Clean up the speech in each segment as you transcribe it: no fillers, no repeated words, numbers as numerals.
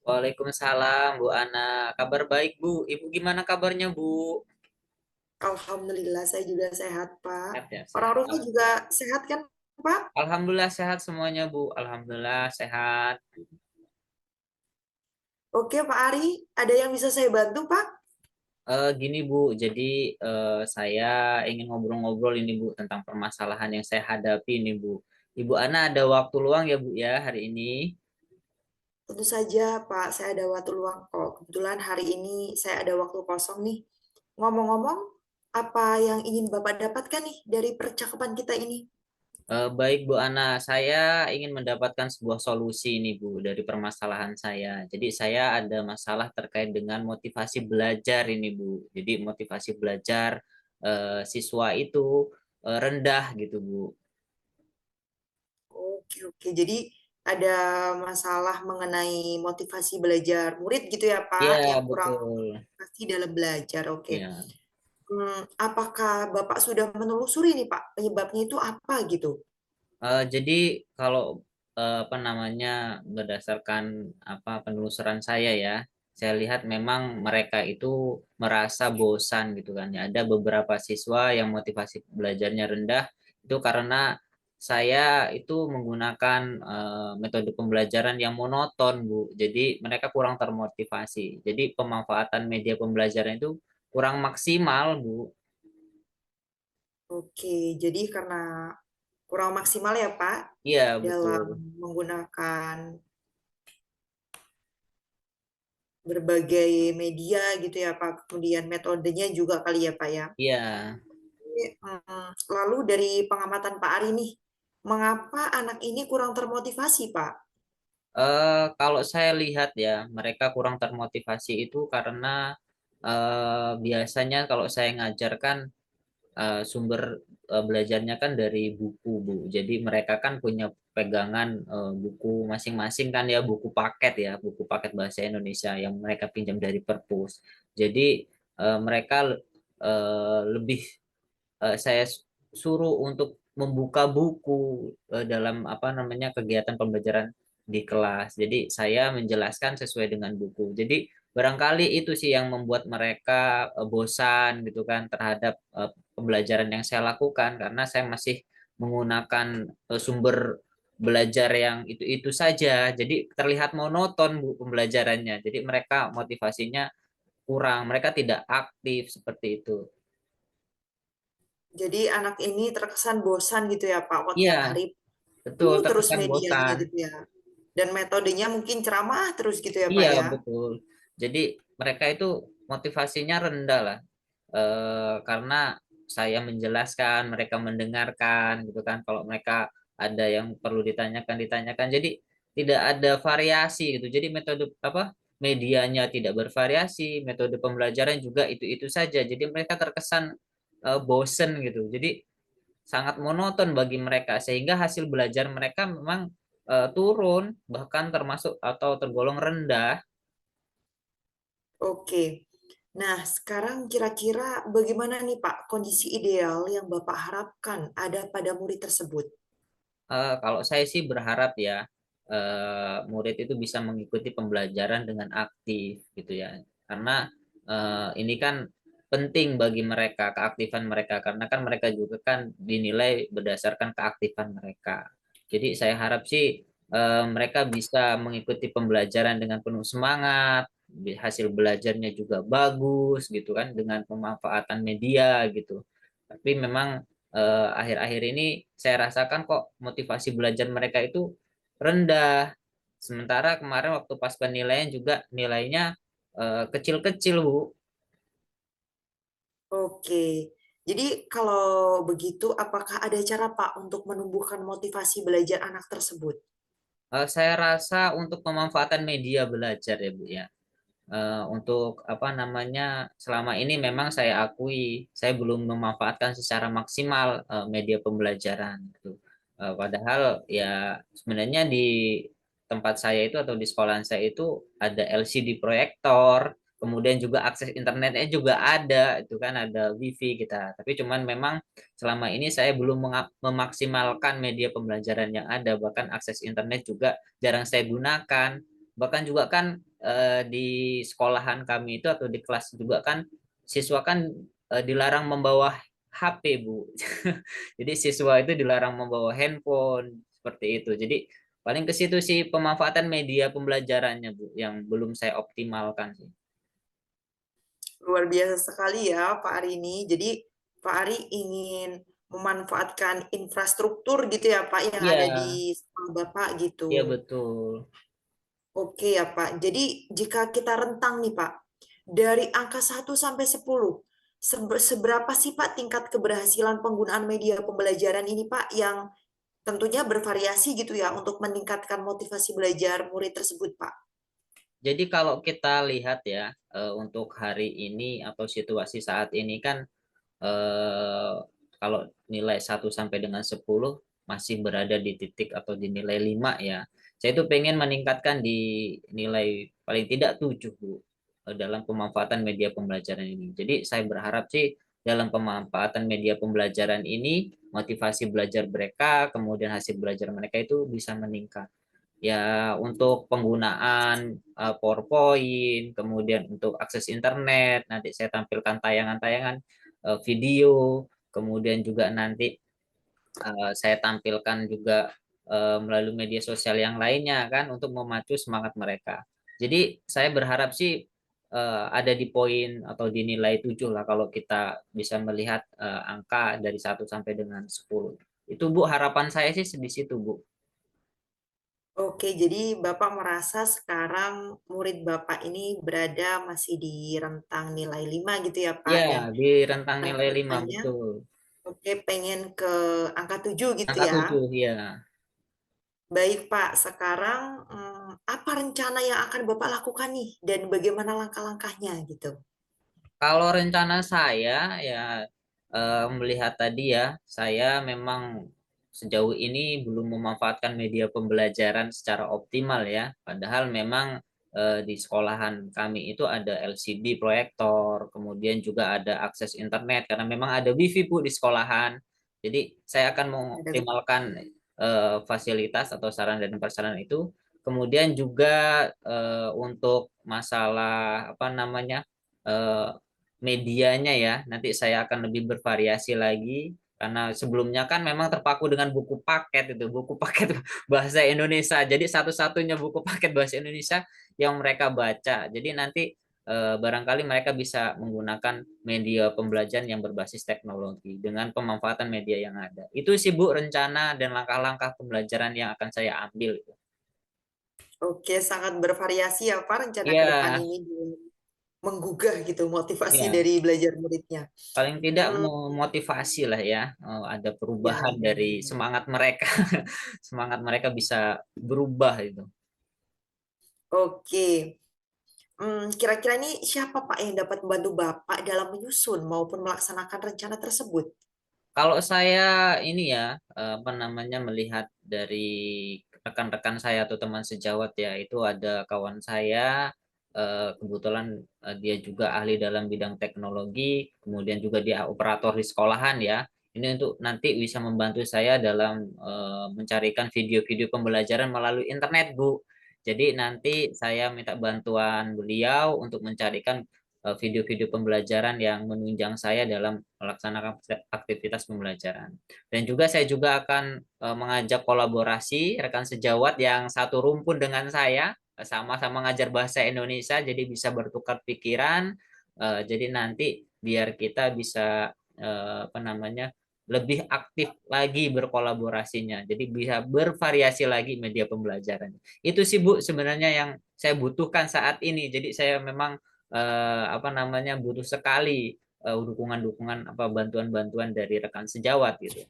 Waalaikumsalam, Bu Ana. Kabar baik, Bu. Ibu gimana kabarnya, Bu? Alhamdulillah saya juga sehat, Pak. Sehat ya, Orang sehat. rumah juga sehat kan, Pak? Alhamdulillah sehat semuanya, Bu. Alhamdulillah sehat. Oke, Pak Ari, ada yang bisa saya bantu, Pak? Gini, Bu. Jadi saya ingin ngobrol-ngobrol ini, Bu, tentang permasalahan yang saya hadapi ini, Bu. Ibu Ana ada waktu luang ya, Bu, ya, hari ini? Tentu saja, Pak, saya ada waktu luang kok. Kebetulan hari ini saya ada waktu kosong nih. Ngomong-ngomong, apa yang ingin Bapak dapatkan nih dari percakapan kita ini? Baik Bu Ana, saya ingin mendapatkan sebuah solusi ini Bu dari permasalahan saya. Jadi saya ada masalah terkait dengan motivasi belajar ini Bu. Jadi motivasi belajar siswa itu rendah gitu Bu. Oke, oke. Jadi ada masalah mengenai motivasi belajar murid gitu ya, Iya Pak, yang kurang betul. pasti dalam belajar. Oke. Ya, Apakah Bapak sudah menelusuri nih Pak, penyebabnya itu apa gitu? Jadi kalau apa namanya berdasarkan apa penelusuran saya ya, saya lihat memang mereka itu merasa bosan gitu kan ya. Ada beberapa siswa yang motivasi belajarnya rendah itu karena saya itu menggunakan metode pembelajaran yang monoton, Bu. Jadi mereka kurang termotivasi. Jadi pemanfaatan media pembelajaran itu kurang maksimal, Bu. Oke, jadi karena kurang maksimal ya Pak Iya, dalam betul. menggunakan berbagai media gitu ya Pak, kemudian metodenya juga kali ya Pak ya. Iya. Lalu dari pengamatan Pak Ari nih, mengapa anak ini kurang termotivasi Pak? Kalau saya lihat ya, mereka kurang termotivasi itu karena biasanya kalau saya ngajarkan sumber belajarnya kan dari buku, Bu. Jadi mereka kan punya pegangan buku masing-masing kan ya, buku paket ya, buku paket bahasa Indonesia yang mereka pinjam dari perpus. Jadi mereka lebih saya suruh untuk membuka buku dalam apa namanya kegiatan pembelajaran di kelas. Jadi saya menjelaskan sesuai dengan buku. Jadi barangkali itu sih yang membuat mereka bosan gitu kan terhadap pembelajaran yang saya lakukan karena saya masih menggunakan sumber belajar yang itu saja. Jadi terlihat monoton Bu pembelajarannya. Jadi mereka motivasinya kurang, mereka tidak aktif seperti itu. Jadi anak ini terkesan bosan gitu ya Pak, kok Iya, tiap hari betul, terus terkesan medianya bosan. gitu ya. Dan metodenya mungkin ceramah terus gitu ya Pak Iya, ya. betul. Jadi mereka itu motivasinya rendah lah. Karena saya menjelaskan, mereka mendengarkan gitu kan. Kalau mereka ada yang perlu ditanyakan, ditanyakan. Jadi tidak ada variasi gitu. Jadi metode apa medianya tidak bervariasi, metode pembelajaran juga itu-itu saja. Jadi mereka terkesan bosen gitu. Jadi sangat monoton bagi mereka sehingga hasil belajar mereka memang turun bahkan termasuk atau tergolong rendah. Oke. Nah, sekarang kira-kira bagaimana nih Pak kondisi ideal yang Bapak harapkan ada pada murid tersebut? Kalau saya sih berharap ya murid itu bisa mengikuti pembelajaran dengan aktif gitu ya karena ini kan penting bagi mereka keaktifan mereka karena kan mereka juga kan dinilai berdasarkan keaktifan mereka. Jadi saya harap sih mereka bisa mengikuti pembelajaran dengan penuh semangat, hasil belajarnya juga bagus gitu kan dengan pemanfaatan media gitu. Tapi memang akhir-akhir ini saya rasakan kok motivasi belajar mereka itu rendah. Sementara kemarin waktu pas penilaian juga nilainya kecil-kecil, Bu. Oke. Jadi kalau begitu, apakah ada cara Pak untuk menumbuhkan motivasi belajar anak tersebut? Saya rasa untuk pemanfaatan media belajar ya, Bu ya. Untuk apa namanya selama ini memang saya akui saya belum memanfaatkan secara maksimal media pembelajaran gitu. Padahal ya sebenarnya di tempat saya itu atau di sekolahan saya itu ada LCD proyektor, kemudian juga akses internetnya juga ada, itu kan ada WiFi kita. Tapi cuman memang selama ini saya belum memaksimalkan media pembelajaran yang ada, bahkan akses internet juga jarang saya gunakan. Bahkan juga kan di sekolahan kami itu atau di kelas juga kan siswa kan dilarang membawa HP, Bu. Jadi siswa itu dilarang membawa handphone seperti itu. Jadi paling ke situ sih pemanfaatan media pembelajarannya, Bu, yang belum saya optimalkan sih. Luar biasa sekali ya Pak Ari ini. Jadi Pak Ari ingin memanfaatkan infrastruktur gitu ya Pak yang Iya, ada di sekolah Bapak gitu. iya betul. Oke ya Pak. Jadi jika kita rentang nih Pak, dari angka 1 sampai 10, seberapa sih Pak tingkat keberhasilan penggunaan media pembelajaran ini Pak yang tentunya bervariasi gitu ya untuk meningkatkan motivasi belajar murid tersebut Pak? Jadi kalau kita lihat ya untuk hari ini atau situasi saat ini kan eh, kalau nilai 1 sampai dengan 10 masih berada di titik atau di nilai 5 ya. Saya itu pengen meningkatkan di nilai paling tidak 7 Bu, dalam pemanfaatan media pembelajaran ini. Jadi saya berharap sih dalam pemanfaatan media pembelajaran ini motivasi belajar mereka, kemudian hasil belajar mereka itu bisa meningkat. Ya, untuk penggunaan PowerPoint, kemudian untuk akses internet, nanti saya tampilkan tayangan-tayangan video, kemudian juga nanti saya tampilkan juga melalui media sosial yang lainnya kan untuk memacu semangat mereka. Jadi saya berharap sih ada di poin atau di nilai 7 lah kalau kita bisa melihat angka dari 1 sampai dengan 10. Itu Bu harapan saya sih di situ Bu. Oke, jadi Bapak merasa sekarang murid Bapak ini berada masih di rentang nilai 5 gitu ya Pak, Ya, dan di rentang nilai 5 kedepannya betul. oke pengen ke angka 7 gitu Angka ya. 7 ya. Baik Pak, sekarang apa rencana yang akan Bapak lakukan nih dan bagaimana langkah-langkahnya gitu? Kalau rencana saya ya melihat tadi ya, saya memang sejauh ini belum memanfaatkan media pembelajaran secara optimal ya. Padahal memang di sekolahan kami itu ada LCD proyektor, kemudian juga ada akses internet karena memang ada WiFi Bu di sekolahan. Jadi saya akan Ada mengoptimalkan fasilitas atau sarana dan prasarana itu. Kemudian juga untuk masalah apa namanya eh, medianya ya. Nanti saya akan lebih bervariasi lagi karena sebelumnya kan memang terpaku dengan buku paket itu, buku paket bahasa Indonesia. Jadi satu-satunya buku paket bahasa Indonesia yang mereka baca. Jadi nanti barangkali mereka bisa menggunakan media pembelajaran yang berbasis teknologi dengan pemanfaatan media yang ada. Itu sih Bu rencana dan langkah-langkah pembelajaran yang akan saya ambil. Oke, sangat bervariasi ya Pak rencana ke depan Iya, ini menggugah gitu motivasi iya. dari belajar muridnya. Paling tidak Hmm, memotivasi lah ya, ada ya, perubahan ya, dari ya. semangat mereka semangat mereka bisa berubah itu. Oke. Kira-kira ini siapa Pak yang dapat membantu Bapak dalam menyusun maupun melaksanakan rencana tersebut? Kalau saya ini ya apa namanya melihat dari rekan-rekan saya atau teman sejawat ya itu ada kawan saya kebetulan dia juga ahli dalam bidang teknologi kemudian juga dia operator di sekolahan ya ini untuk nanti bisa membantu saya dalam mencarikan video-video pembelajaran melalui internet Bu. Jadi nanti saya minta bantuan beliau untuk mencarikan video-video pembelajaran yang menunjang saya dalam melaksanakan aktivitas pembelajaran. Dan juga saya juga akan mengajak kolaborasi rekan sejawat yang satu rumpun dengan saya, sama-sama ngajar bahasa Indonesia, jadi bisa bertukar pikiran. Jadi nanti biar kita bisa apa namanya lebih aktif lagi berkolaborasinya. Jadi bisa bervariasi lagi media pembelajaran. Itu sih Bu sebenarnya yang saya butuhkan saat ini. Jadi saya memang apa namanya butuh sekali dukungan-dukungan apa bantuan-bantuan dari rekan sejawat gitu.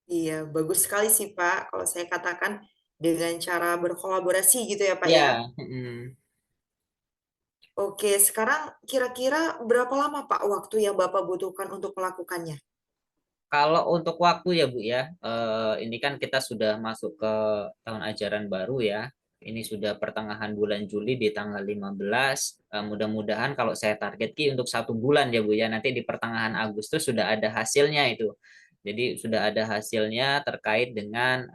Iya, bagus sekali sih Pak. Kalau saya katakan dengan cara berkolaborasi gitu ya Pak ya. Ya, Oke, sekarang kira-kira berapa lama Pak waktu yang Bapak butuhkan untuk melakukannya? kalau untuk waktu ya Bu ya, ini kan kita sudah masuk ke tahun ajaran baru ya. Ini sudah pertengahan bulan Juli di tanggal 15. Mudah-mudahan kalau saya target Ki untuk 1 bulan ya Bu ya, nanti di pertengahan Agustus sudah ada hasilnya itu. Jadi sudah ada hasilnya terkait dengan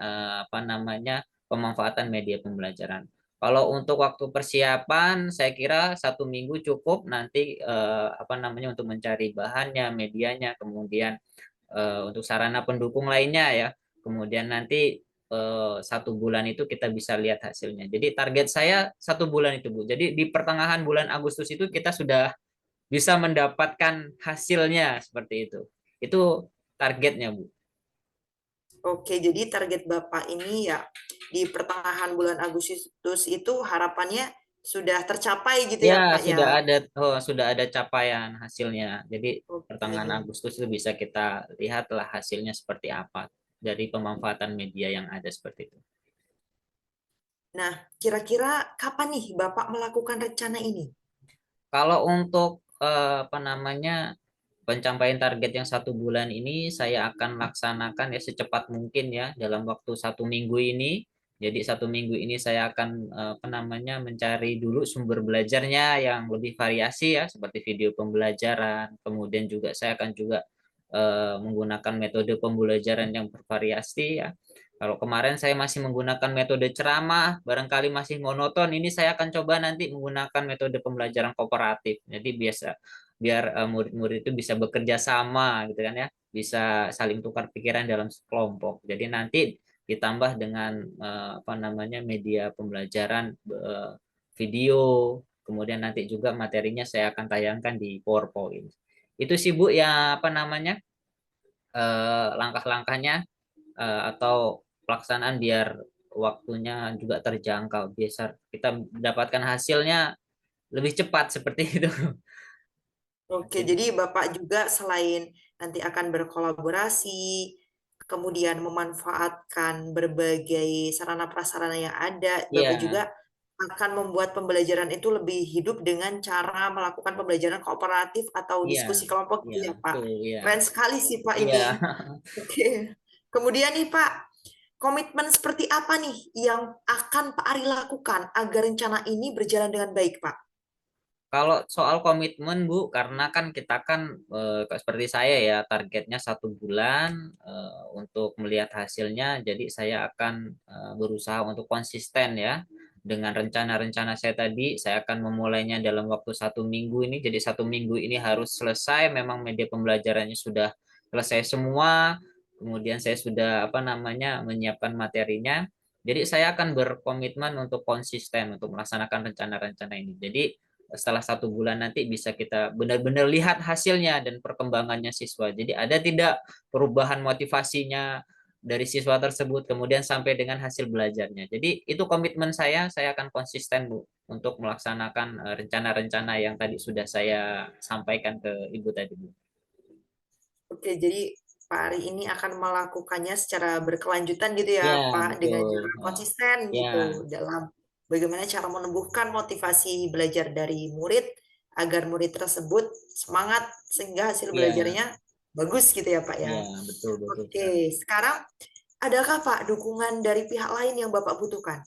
apa namanya pemanfaatan media pembelajaran. Kalau untuk waktu persiapan, saya kira 1 minggu cukup nanti apa namanya untuk mencari bahannya, medianya, kemudian untuk sarana pendukung lainnya ya. Kemudian nanti 1 bulan itu kita bisa lihat hasilnya. Jadi target saya 1 bulan itu Bu. Jadi di pertengahan bulan Agustus itu kita sudah bisa mendapatkan hasilnya seperti itu. Itu targetnya Bu. Oke, jadi target Bapak ini ya di pertengahan bulan Agustus itu harapannya sudah tercapai gitu Ya, ya Pak ya. sudah ada capaian hasilnya. Jadi Oke. pertengahan Agustus itu bisa kita lihatlah hasilnya seperti apa dari pemanfaatan media yang ada seperti itu. Nah, kira-kira kapan nih Bapak melakukan rencana ini? Kalau untuk apa namanya pencapaian target yang 1 bulan ini saya akan laksanakan ya secepat mungkin ya dalam waktu 1 minggu ini. Jadi 1 minggu ini saya akan apa namanya mencari dulu sumber belajarnya yang lebih variasi ya seperti video pembelajaran. Kemudian juga saya akan juga menggunakan metode pembelajaran yang bervariasi ya. Kalau kemarin saya masih menggunakan metode ceramah, barangkali masih monoton. Ini saya akan coba nanti menggunakan metode pembelajaran kooperatif. Jadi biar murid-murid itu bisa bekerja sama gitu kan ya, bisa saling tukar pikiran dalam sekelompok. Jadi nanti ditambah dengan apa namanya media pembelajaran video, kemudian nanti juga materinya saya akan tayangkan di PowerPoint. Itu sih Bu ya apa namanya langkah-langkahnya atau pelaksanaan biar waktunya juga terjangkau, biar kita mendapatkan hasilnya lebih cepat seperti itu. Oke, jadi Bapak juga selain nanti akan berkolaborasi, kemudian memanfaatkan berbagai sarana prasarana yang ada, Bapak Iya, juga akan membuat pembelajaran itu lebih hidup dengan cara melakukan pembelajaran kooperatif atau iya, diskusi kelompok iya, gitu ya, Pak. betul, iya. Keren sekali sih, Pak, Iya, ini. Oke. Kemudian nih, Pak, komitmen seperti apa nih yang akan Pak Ari lakukan agar rencana ini berjalan dengan baik, Pak? kalau soal komitmen Bu, karena kan kita kan seperti saya ya targetnya 1 bulan untuk melihat hasilnya, jadi saya akan berusaha untuk konsisten ya dengan rencana-rencana saya tadi. Saya akan memulainya dalam waktu 1 minggu ini. Jadi 1 minggu ini harus selesai. Memang media pembelajarannya sudah selesai semua. Kemudian saya sudah apa namanya menyiapkan materinya. Jadi saya akan berkomitmen untuk konsisten untuk melaksanakan rencana-rencana ini. Jadi setelah 1 bulan nanti bisa kita benar-benar lihat hasilnya dan perkembangannya siswa. Jadi ada tidak perubahan motivasinya dari siswa tersebut kemudian sampai dengan hasil belajarnya. Jadi itu komitmen saya akan konsisten Bu untuk melaksanakan rencana-rencana yang tadi sudah saya sampaikan ke Ibu tadi Bu. Oke, jadi Pak Ari ini akan melakukannya secara berkelanjutan gitu ya, Ya, Pak, dengan betul. cara konsisten Ya, gitu dalam bagaimana cara menumbuhkan motivasi belajar dari murid agar murid tersebut semangat sehingga hasil ya, belajarnya bagus gitu ya, Pak ya. ya, betul betul Oke, sekali. sekarang adakah Pak dukungan dari pihak lain yang Bapak butuhkan?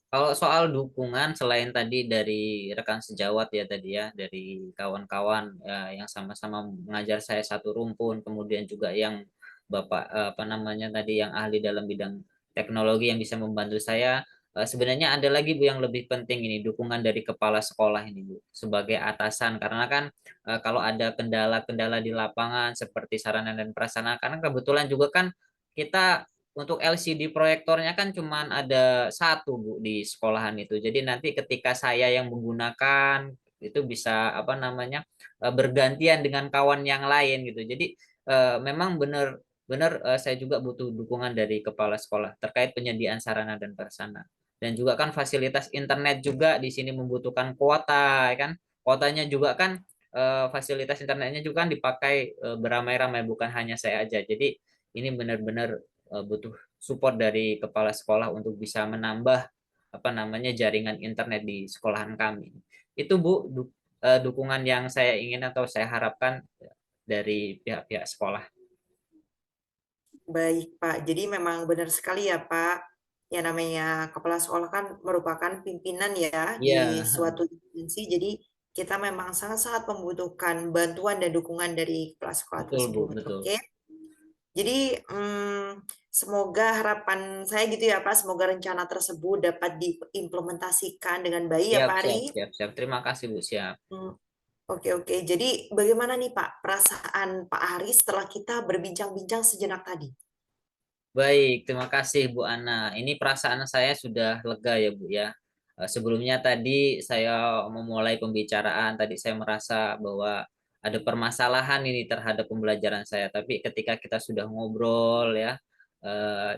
Kalau soal dukungan selain tadi dari rekan sejawat ya tadi ya, dari kawan-kawan ya, yang sama-sama mengajar saya satu rumpun, kemudian juga yang Bapak apa namanya tadi yang ahli dalam bidang teknologi yang bisa membantu saya. Sebenarnya ada lagi Bu yang lebih penting ini dukungan dari kepala sekolah ini Bu sebagai atasan karena kan kalau ada kendala-kendala di lapangan seperti sarana dan prasarana karena kebetulan juga kan kita untuk LCD proyektornya kan cuman ada satu Bu di sekolahan itu. Jadi nanti ketika saya yang menggunakan itu bisa apa namanya bergantian dengan kawan yang lain gitu. Jadi memang benar saya juga butuh dukungan dari kepala sekolah terkait penyediaan sarana dan prasarana. Dan juga kan fasilitas internet juga di sini membutuhkan kuota ya kan. Kuotanya juga kan fasilitas internetnya juga kan dipakai beramai-ramai bukan hanya saya aja. Jadi ini benar-benar butuh support dari kepala sekolah untuk bisa menambah apa namanya jaringan internet di sekolahan kami. Itu Bu dukungan yang saya ingin atau saya harapkan dari pihak-pihak sekolah. Baik, Pak. Jadi memang benar sekali ya, Pak. Ya namanya kepala sekolah kan merupakan pimpinan ya di Iya, suatu instansi. Jadi kita memang sangat-sangat membutuhkan bantuan dan dukungan dari kepala sekolah betul Bu, tersebut. betul. Oke. Jadi Semoga harapan saya gitu ya Pak, semoga rencana tersebut dapat diimplementasikan dengan baik ya Siap, Pak Ari. siap, siap, siap. Terima kasih, Bu. Siap. Hmm, oke oke. Jadi bagaimana nih Pak perasaan Pak Ari setelah kita berbincang-bincang sejenak tadi? Baik, terima kasih Bu Ana. Ini perasaan saya sudah lega ya Bu ya. Sebelumnya tadi saya memulai pembicaraan, tadi saya merasa bahwa ada permasalahan ini terhadap pembelajaran saya. Tapi ketika kita sudah ngobrol ya,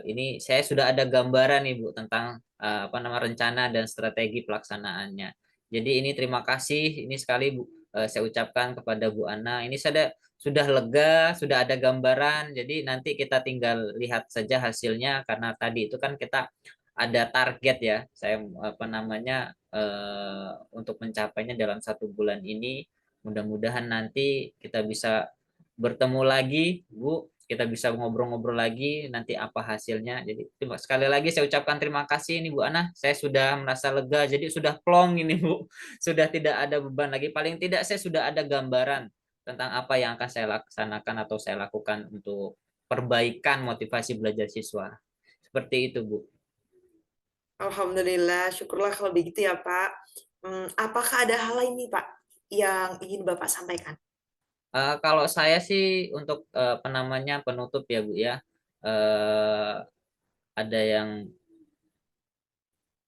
ini saya sudah ada gambaran nih Bu tentang apa nama rencana dan strategi pelaksanaannya. Jadi ini terima kasih ini sekali Bu, saya ucapkan kepada Bu Ana. Ini sudah lega, sudah ada gambaran. Jadi nanti kita tinggal lihat saja hasilnya karena tadi itu kan kita ada target ya. Saya apa namanya untuk mencapainya dalam 1 bulan ini. Mudah-mudahan nanti kita bisa bertemu lagi, Bu. Kita bisa ngobrol-ngobrol lagi nanti apa hasilnya. Jadi sekali lagi saya ucapkan terima kasih ini Bu Ana. Saya sudah merasa lega. Jadi sudah plong ini Bu. Sudah tidak ada beban lagi. Paling tidak saya sudah ada gambaran tentang apa yang akan saya laksanakan atau saya lakukan untuk perbaikan motivasi belajar siswa. Seperti itu, Bu. Alhamdulillah, syukurlah kalau begitu ya Pak. Apakah ada hal lain nih Pak yang ingin Bapak sampaikan? Kalau saya sih untuk apa namanya penutup ya, Bu ya. Eh, ada yang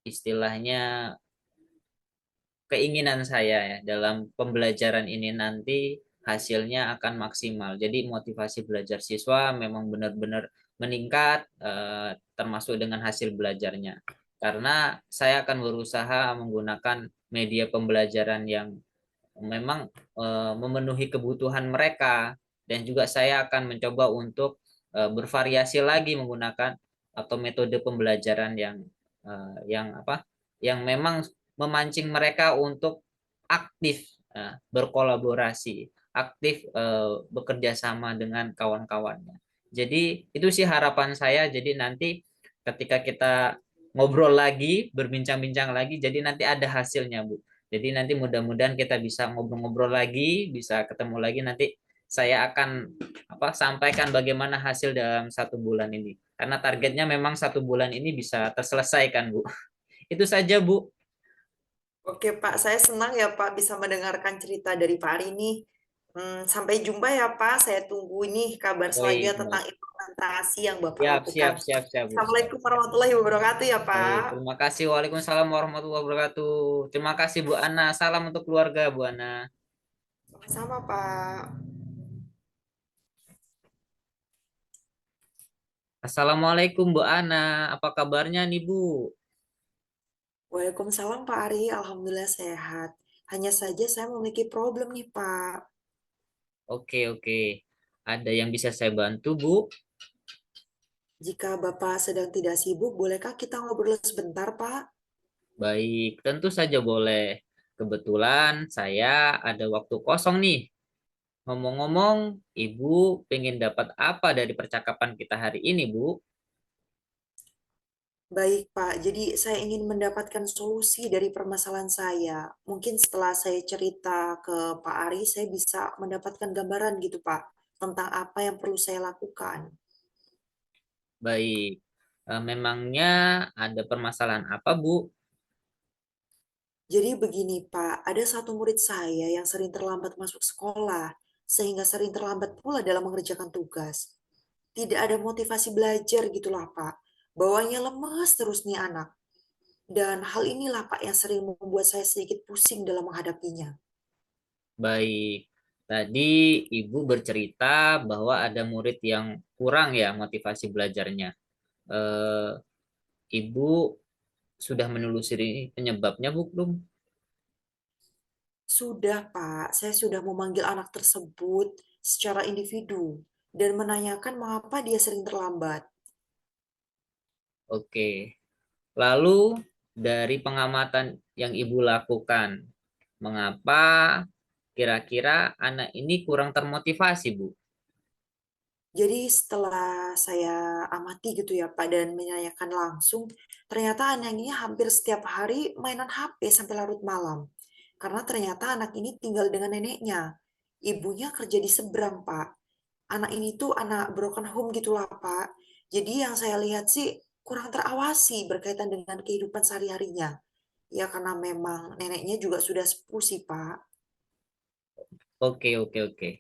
istilahnya keinginan saya ya dalam pembelajaran ini nanti hasilnya akan maksimal. Jadi motivasi belajar siswa memang benar-benar meningkat termasuk dengan hasil belajarnya. Karena saya akan berusaha menggunakan media pembelajaran yang memang memenuhi kebutuhan mereka dan juga saya akan mencoba untuk bervariasi lagi menggunakan atau metode pembelajaran yang apa yang memang memancing mereka untuk aktif berkolaborasi, aktif bekerja sama dengan kawan-kawannya. Jadi itu sih harapan saya. Jadi nanti ketika kita ngobrol lagi, berbincang-bincang lagi, jadi nanti ada hasilnya, Bu. Jadi nanti mudah-mudahan kita bisa ngobrol-ngobrol lagi, bisa ketemu lagi nanti saya akan apa sampaikan bagaimana hasil dalam 1 bulan ini. Karena targetnya memang 1 bulan ini bisa terselesaikan, Bu. Itu saja, Bu. Oke Pak, saya senang ya Pak bisa mendengarkan cerita dari Pak Ari ini. Sampai jumpa ya Pak, saya tunggu ini kabar selanjutnya Baik, tentang baik. implementasi yang Bapak Siap, lakukan. siap, siap, siap, Bu. Siap. Assalamualaikum warahmatullahi wabarakatuh ya Baik, Pak. terima kasih. Waalaikumsalam warahmatullahi wabarakatuh. Terima kasih, Bu Ana. Salam untuk keluarga, Bu Ana. Sama-sama Pak. Assalamualaikum, Bu Ana. Apa kabarnya nih, Bu? Waalaikumsalam Pak Ari, Alhamdulillah sehat. Hanya saja saya memiliki problem nih Pak. Oke, oke. Ada yang bisa saya bantu, Bu? Jika Bapak sedang tidak sibuk, bolehkah kita ngobrol sebentar Pak? Baik, tentu saja boleh. Kebetulan saya ada waktu kosong nih. Ngomong-ngomong, Ibu pengen dapat apa dari percakapan kita hari ini, Bu? Baik, Pak. Jadi saya ingin mendapatkan solusi dari permasalahan saya. Mungkin setelah saya cerita ke Pak Ari, saya bisa mendapatkan gambaran gitu, Pak, tentang apa yang perlu saya lakukan. Baik, memangnya ada permasalahan apa, Bu? Jadi begini, Pak, ada satu murid saya yang sering terlambat masuk sekolah, sehingga sering terlambat pula dalam mengerjakan tugas. Tidak ada motivasi belajar gitulah, Pak. Bawahnya lemas terus nih anak. Dan hal inilah, Pak, yang sering membuat saya sedikit pusing dalam menghadapinya. Baik, tadi Ibu bercerita bahwa ada murid yang kurang ya motivasi belajarnya. Eh, Ibu sudah menelusuri penyebabnya, Bu, belum? Sudah, Pak. Saya sudah memanggil anak tersebut secara individu dan menanyakan mengapa dia sering terlambat. Oke. Lalu dari pengamatan yang Ibu lakukan, mengapa kira-kira anak ini kurang termotivasi, Bu? Jadi setelah saya amati gitu ya, Pak, dan menanyakan langsung, ternyata anak ini hampir setiap hari mainan HP sampai larut malam. Karena ternyata anak ini tinggal dengan neneknya. Ibunya kerja di seberang, Pak. Anak ini tuh anak broken home gitulah, Pak. Jadi yang saya lihat sih kurang terawasi berkaitan dengan kehidupan sehari-harinya. Ya karena memang neneknya juga sudah sepuh sih, Pak. Oke, oke, oke.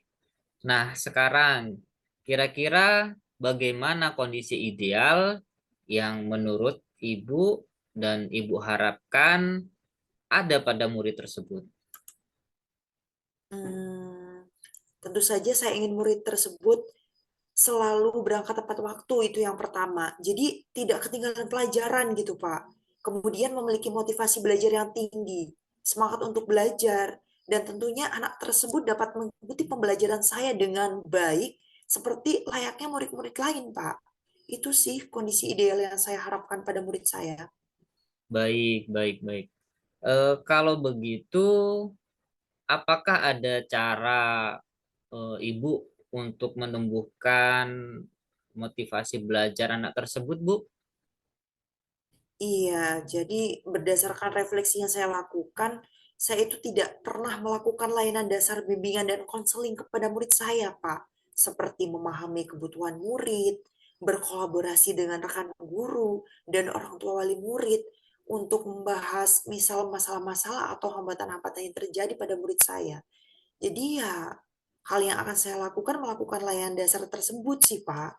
Nah, sekarang kira-kira bagaimana kondisi ideal yang menurut Ibu dan Ibu harapkan ada pada murid tersebut? Hmm, tentu saja saya ingin murid tersebut selalu berangkat tepat waktu, itu yang pertama. Jadi tidak ketinggalan pelajaran gitu, Pak. Kemudian memiliki motivasi belajar yang tinggi, semangat untuk belajar, dan tentunya anak tersebut dapat mengikuti pembelajaran saya dengan baik seperti layaknya murid-murid lain, Pak. Itu sih kondisi ideal yang saya harapkan pada murid saya. Baik, baik, baik. Kalau begitu, apakah ada cara Ibu untuk menumbuhkan motivasi belajar anak tersebut, Bu? Iya, jadi berdasarkan refleksi yang saya lakukan, saya itu tidak pernah melakukan layanan dasar bimbingan dan konseling kepada murid saya, Pak. Seperti memahami kebutuhan murid, berkolaborasi dengan rekan guru, dan orang tua wali murid untuk membahas misal masalah-masalah atau hambatan-hambatan yang terjadi pada murid saya. Jadi ya, hal yang akan saya lakukan melakukan layanan dasar tersebut sih, Pak.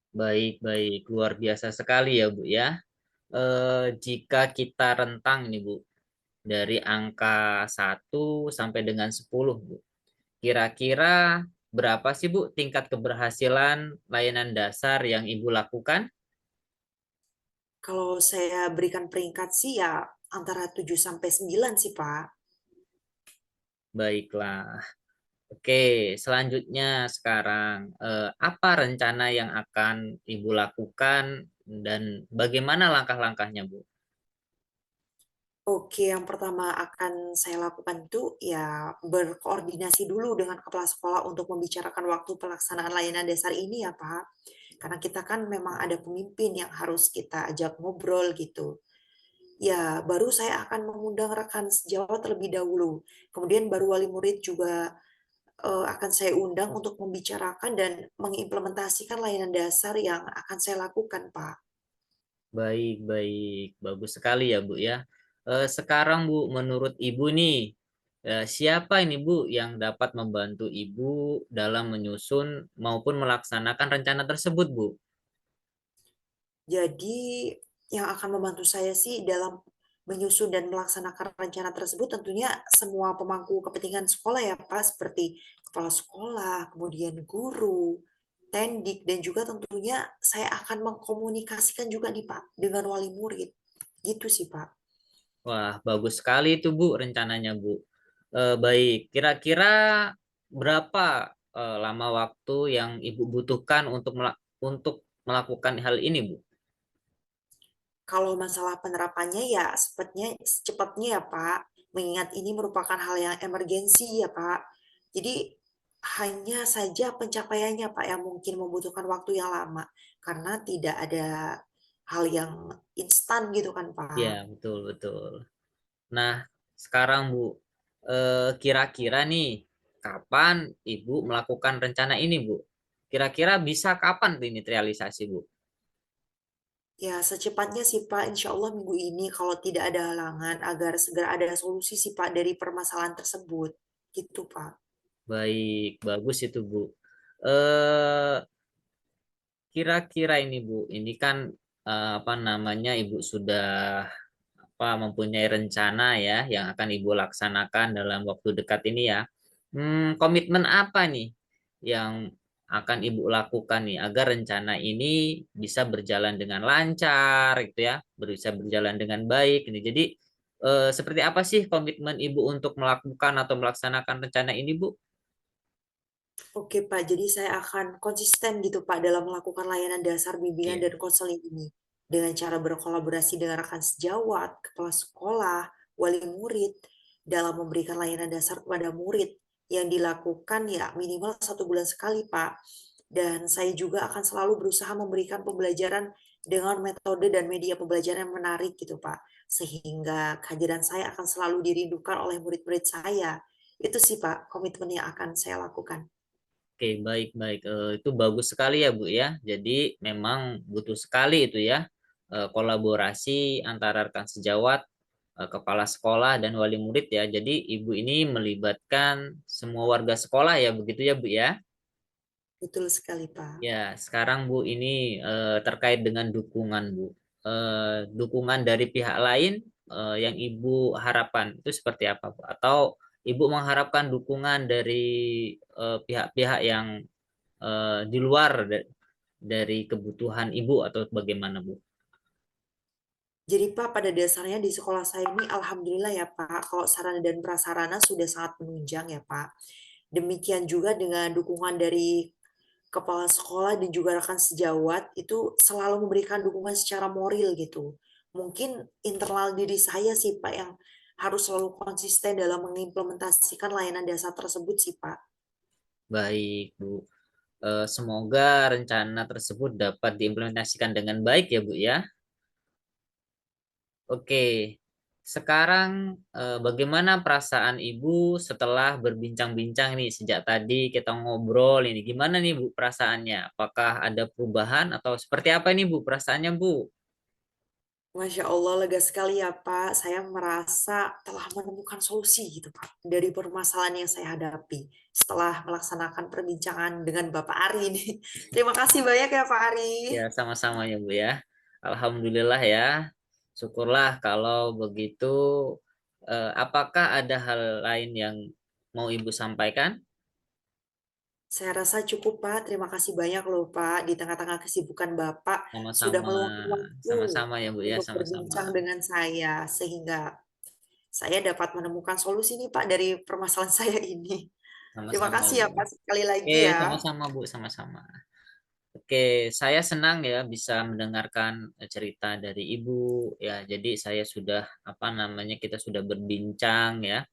Baik, baik. Luar biasa sekali ya, Bu ya. Jika kita rentang nih, Bu, dari angka 1 sampai dengan 10, Bu. Kira-kira berapa sih, Bu, tingkat keberhasilan layanan dasar yang Ibu lakukan? Kalau saya berikan peringkat sih ya antara 7 sampai 9 sih, Pak. Baiklah. Oke, selanjutnya sekarang, apa rencana yang akan Ibu lakukan dan bagaimana langkah-langkahnya, Bu? Oke, yang pertama akan saya lakukan itu ya berkoordinasi dulu dengan kepala sekolah untuk membicarakan waktu pelaksanaan layanan dasar ini ya, Pak. Karena kita kan memang ada pemimpin yang harus kita ajak ngobrol gitu. Ya, baru saya akan mengundang rekan sejawat terlebih dahulu. Kemudian baru wali murid juga akan saya undang untuk membicarakan dan mengimplementasikan layanan dasar yang akan saya lakukan, Pak. Baik, baik. Bagus sekali ya, Bu ya. Sekarang, Bu, menurut Ibu nih, siapa ini, Bu, yang dapat membantu Ibu dalam menyusun maupun melaksanakan rencana tersebut, Bu? Jadi yang akan membantu saya sih dalam menyusun dan melaksanakan rencana tersebut tentunya semua pemangku kepentingan sekolah ya Pak, seperti kepala sekolah, kemudian guru, tendik, dan juga tentunya saya akan mengkomunikasikan juga nih Pak dengan wali murid. Gitu sih Pak. Wah, bagus sekali itu, Bu, rencananya, Bu. Baik, kira-kira berapa lama waktu yang Ibu butuhkan untuk melakukan hal ini, Bu? Kalau masalah penerapannya ya secepatnya ya Pak, mengingat ini merupakan hal yang emergensi ya Pak. Jadi hanya saja pencapaiannya Pak yang mungkin membutuhkan waktu yang lama karena tidak ada hal yang instan gitu kan Ya, Pak. betul, betul. Nah, sekarang, Bu, kira-kira nih, kapan Ibu melakukan rencana ini, Bu? Kira-kira bisa kapan tuh ini terrealisasi, Bu? Ya secepatnya sih Pak, insya Allah minggu ini kalau tidak ada halangan agar segera ada solusi sih Pak dari permasalahan tersebut. Gitu Pak. Baik, bagus itu, Bu. Eh, Kira-kira ini, Bu, ini kan apa namanya, Ibu sudah mempunyai rencana ya yang akan Ibu laksanakan dalam waktu dekat ini ya. Komitmen apa nih yang akan Ibu lakukan nih agar rencana ini bisa berjalan dengan lancar gitu ya, bisa berjalan dengan baik ini. Jadi seperti apa sih komitmen Ibu untuk melakukan atau melaksanakan rencana ini, Bu? Oke Pak, jadi saya akan konsisten gitu Pak dalam melakukan layanan dasar bimbingan Oke. dan konseling ini dengan cara berkolaborasi dengan rekan sejawat, kepala sekolah, wali murid dalam memberikan layanan dasar kepada murid yang dilakukan ya minimal 1 bulan sekali Pak. Dan saya juga akan selalu berusaha memberikan pembelajaran dengan metode dan media pembelajaran yang menarik gitu Pak. Sehingga kehadiran saya akan selalu dirindukan oleh murid-murid saya. Itu sih Pak komitmen yang akan saya lakukan. Oke, baik-baik. Itu bagus sekali ya, Bu ya. Jadi memang butuh sekali itu ya kolaborasi antara rekan sejawat, kepala sekolah dan wali murid ya. Jadi Ibu ini melibatkan semua warga sekolah ya, begitu ya, Bu ya. Betul sekali, Pak. Ya, sekarang Bu ini terkait dengan dukungan Bu. Dukungan dari pihak lain yang Ibu harapkan itu seperti apa Bu? Atau Ibu mengharapkan dukungan dari pihak-pihak yang di luar dari kebutuhan Ibu atau bagaimana Bu? Jadi Pak, pada dasarnya di sekolah saya ini alhamdulillah ya Pak, kalau sarana dan prasarana sudah sangat menunjang ya Pak. Demikian juga dengan dukungan dari kepala sekolah dan juga rekan sejawat itu selalu memberikan dukungan secara moral gitu. Mungkin internal diri saya sih Pak yang harus selalu konsisten dalam mengimplementasikan layanan dasar tersebut sih Pak. Baik Bu. Semoga rencana tersebut dapat diimplementasikan dengan baik ya Bu ya. Oke, sekarang bagaimana perasaan Ibu setelah berbincang-bincang nih sejak tadi kita ngobrol ini? Gimana nih Bu perasaannya? Apakah ada perubahan atau seperti apa nih Bu perasaannya Bu? Masya Allah, lega sekali ya Pak. Saya merasa telah menemukan solusi gitu Pak dari permasalahan yang saya hadapi setelah melaksanakan perbincangan dengan Bapak Ari ini. Terima kasih banyak ya Pak Ari. Ya, sama-sama ya Bu ya. Alhamdulillah ya. Syukurlah kalau begitu. Apakah ada hal lain yang mau Ibu sampaikan? Saya rasa cukup Pak. Terima kasih banyak loh Pak. Di tengah-tengah kesibukan Bapak sudah Sama-sama, meluangkan waktu sama-sama ya Bu ya, untuk sama-sama. berbincang dengan saya sehingga saya dapat menemukan solusi nih Pak dari permasalahan saya ini. Terima Sama-sama kasih ya Bu. Pak sekali Oke, lagi ya. sama-sama Bu, sama-sama. Oke, saya senang ya bisa mendengarkan cerita dari Ibu ya. Jadi saya sudah apa namanya kita sudah berbincang ya.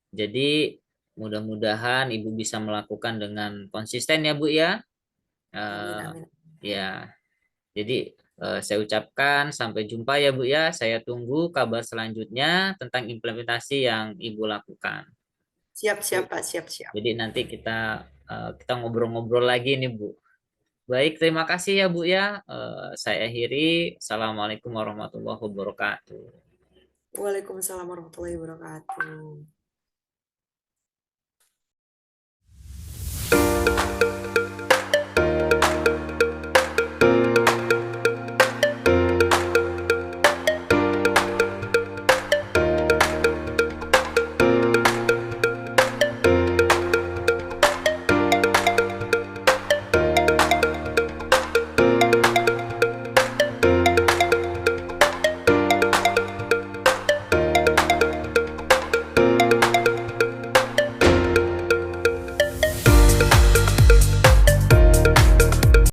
Jadi mudah-mudahan Ibu bisa melakukan dengan konsisten ya Bu ya. Amin, Eh, amin. ya, jadi saya ucapkan sampai jumpa ya Bu ya. Saya tunggu kabar selanjutnya tentang implementasi yang Ibu lakukan. Siap, siap Pak, siap, siap. Jadi nanti kita ngobrol-ngobrol lagi nih Bu. Baik, terima kasih ya Bu ya. Saya akhiri. Assalamualaikum warahmatullahi wabarakatuh. Waalaikumsalam warahmatullahi wabarakatuh.